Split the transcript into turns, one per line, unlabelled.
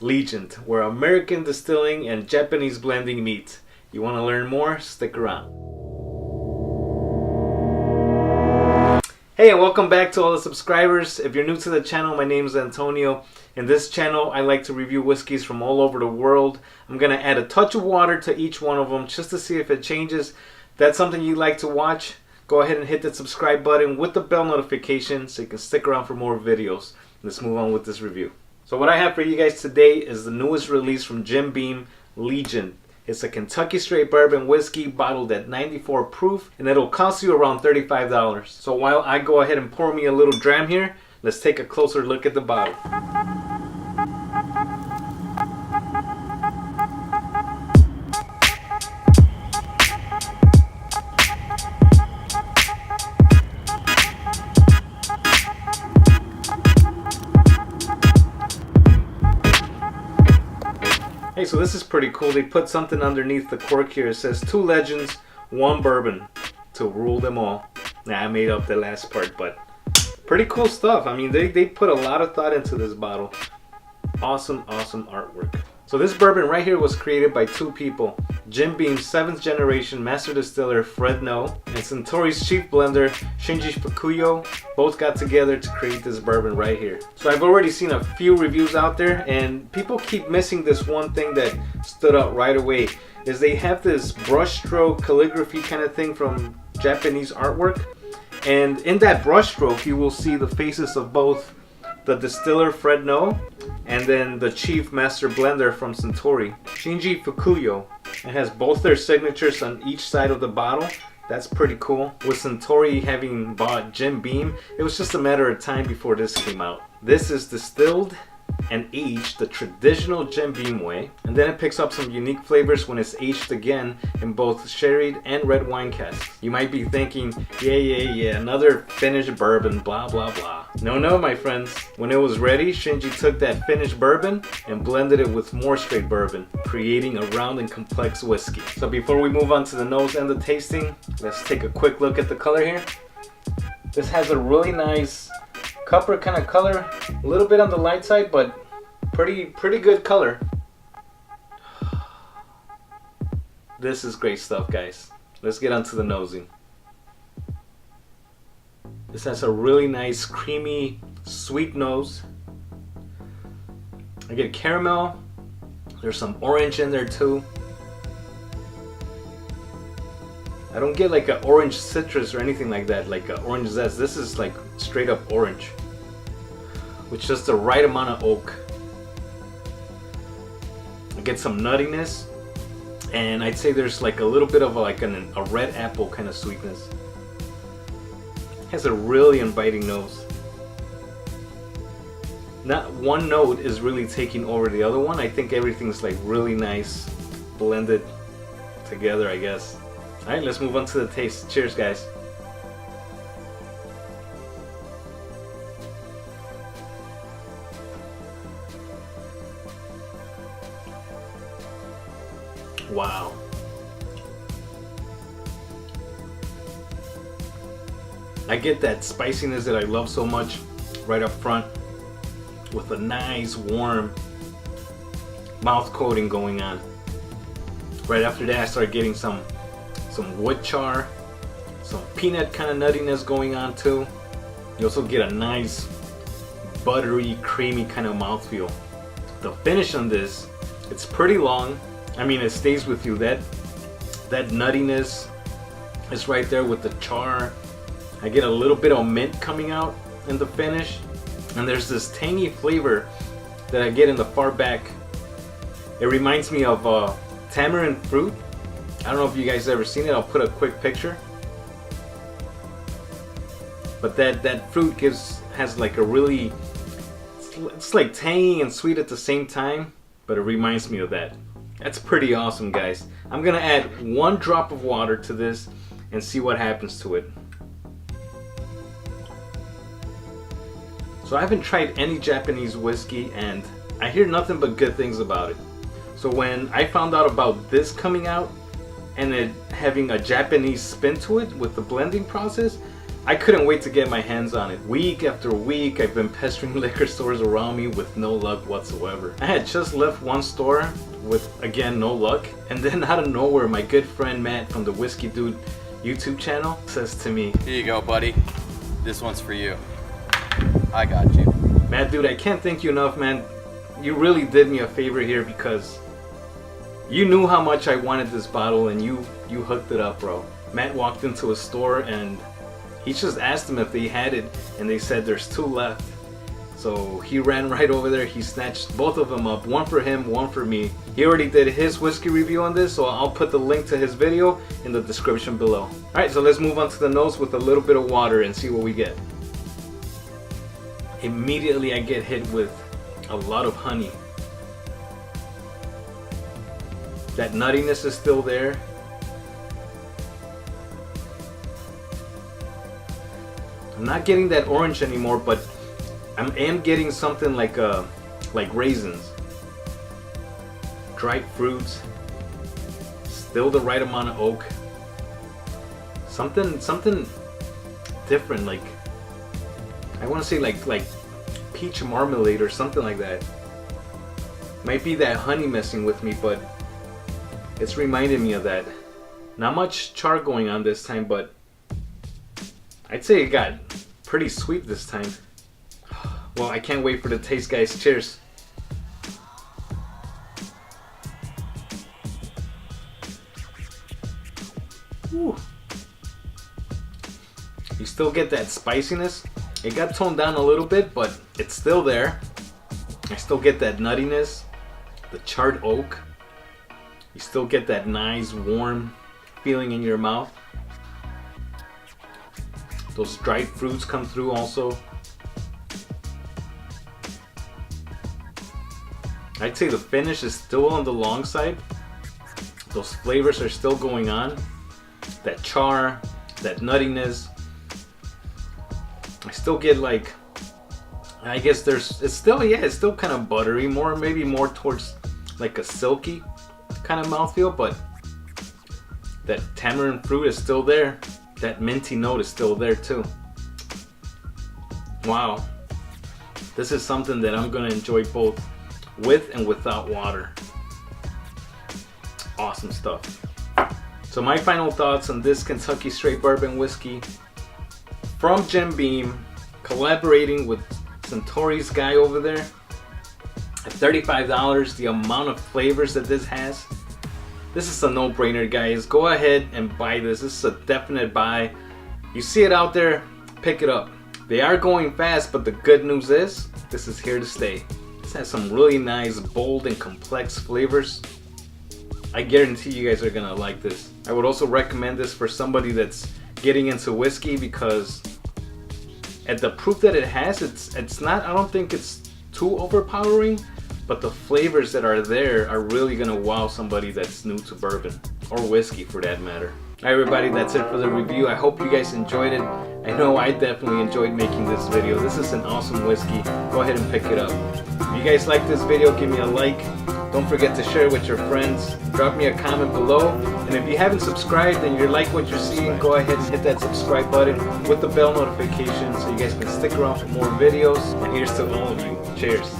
Legent, where American distilling and Japanese blending meet. You want to learn more? Stick around. Hey, and welcome back to all the subscribers. If you're new to the channel, my name is Antonio. In this channel, I like to review whiskeys from all over the world. I'm going to add a touch of water to each one of them just to see if it changes. If that's something you like to watch, go ahead and hit the subscribe button with the bell notification so you can stick around for more videos. Let's move on with this review. So what I have for you guys today is the newest release from Jim Beam, Legent. It's a Kentucky straight bourbon whiskey bottled at 94 proof, and it'll cost you around $35. So while I go ahead and pour me a little dram here, let's take a closer look at the bottle. Hey, so this is pretty cool. They put something underneath the cork here. It says 2 legends, 1 bourbon to rule them all. Nah, I made up the last part, but pretty cool stuff. I mean, they put a lot of thought into this bottle. Awesome artwork. So this bourbon right here was created by 2 people. Jim Beam's 7th generation master distiller Fred No and Suntory's chief blender Shinji Fukuyo both got together to create this bourbon right here. So I've already seen a few reviews out there, and people keep missing this one thing that stood out right away. Is they have this brushstroke calligraphy kind of thing from Japanese artwork, and in that brushstroke you will see the faces of both the distiller Fred No and then the chief master blender from Suntory, Shinji Fukuyo. It has both their signatures on each side of the bottle. That's pretty cool. With Suntory having bought Jim Beam, it was just a matter of time before this came out. This is distilled and aged the traditional Jim Beam way, and then it picks up some unique flavors when it's aged again in both sherried and red wine casks. You might be thinking, yeah, another finished bourbon, blah blah blah. No, my friends. When it was ready, Shinji took that finished bourbon and blended it with more straight bourbon, creating a round and complex whiskey. So before we move on to the nose and the tasting, let's take a quick look at the color here. This has a really nice copper kind of color, a little bit on the light side, but pretty good color. This is great stuff, guys. Let's get on to the nosing. This has a really nice creamy sweet nose. I get caramel. There's some orange in there too. I don't get like an orange citrus or anything like that, like an orange zest. This is like straight up orange with just the right amount of oak. I get some nuttiness, and I'd say there's like a little bit of a red apple kind of sweetness. It has a really inviting nose. Not one note is really taking over the other one. I think everything's like really nice blended together, I guess. Alright, let's move on to the taste. Cheers, guys. Wow. I get that spiciness that I love so much right up front with a nice warm mouth coating going on. Right after that I start getting some wood char, some peanut kind of nuttiness going on too. You also get a nice buttery, creamy kind of mouthfeel. The finish on this, it's pretty long. I mean, it stays with you. That nuttiness is right there with the char. I get a little bit of mint coming out in the finish, and there's this tangy flavor that I get in the far back. It reminds me of tamarind fruit. I don't know if you guys ever seen it. I'll put a quick picture. But that fruit has like a really, it's like tangy and sweet at the same time, but it reminds me of that. That's pretty awesome, guys. I'm gonna add 1 drop of water to this and see what happens to it. So I haven't tried any Japanese whiskey, and I hear nothing but good things about it. So when I found out about this coming out and it having a Japanese spin to it with the blending process, I couldn't wait to get my hands on it. Week after week, I've been pestering liquor stores around me with no luck whatsoever. I had just left one store with, again, no luck. And then out of nowhere, my good friend Matt from the Whiskey Dude YouTube channel says to me,
"Here you go, buddy. This one's for you. I got you."
Matt, dude, I can't thank you enough, man. You really did me a favor here because you knew how much I wanted this bottle and you hooked it up, bro. Matt walked into a store and he just asked them if they had it, and they said there's 2 left. So he ran right over there, he snatched both of them up, one for him, one for me. He already did his whiskey review on this, so I'll put the link to his video in the description below. Alright, so let's move on to the nose with a little bit of water and see what we get. Immediately I get hit with a lot of honey. That nuttiness is still there. I'm not getting that orange anymore, but I am getting something like raisins, dried fruits, still the right amount of oak. Something different, like I want to say like peach marmalade or something like that. Might be that honey messing with me, but it's reminding me of that. Not much char going on this time, but I'd say it got pretty sweet this time. Well, I can't wait for the taste, guys. Cheers. Whew. You still get that spiciness. It got toned down a little bit, but it's still there. I still get that nuttiness, the charred oak. You still get that nice warm feeling in your mouth. Those dried fruits come through also. I'd say the finish is still on the long side. Those flavors are still going on. That char, that nuttiness. I still get like, I guess it's still kind of buttery, maybe more towards like a silky kind of mouthfeel, but that tamarind fruit is still there. That minty note is still there too. Wow. This is something that I'm gonna enjoy both with and without water. Awesome stuff. So my final thoughts on this Kentucky Straight Bourbon Whiskey from Jim Beam, collaborating with Suntory's guy over there. At $35, the amount of flavors that this has, this is a no-brainer, guys. Go ahead and buy this. This is a definite buy. You see it out there, pick it up. They are going fast, but the good news is, this is here to stay. This has some really nice, bold, and complex flavors. I guarantee you guys are gonna like this. I would also recommend this for somebody that's getting into whiskey, because at the proof that it has, it's not, I don't think it's too overpowering, but the flavors that are there are really gonna wow somebody that's new to bourbon, or whiskey for that matter. Alright everybody, that's it for the review. I hope you guys enjoyed it. I know I definitely enjoyed making this video. This is an awesome whiskey. Go ahead and pick it up. If you guys like this video, give me a like. Don't forget to share it with your friends. Drop me a comment below. And if you haven't subscribed and you like what you're seeing, go ahead and hit that subscribe button with the bell notification so you guys can stick around for more videos. And here's to all of you. Cheers.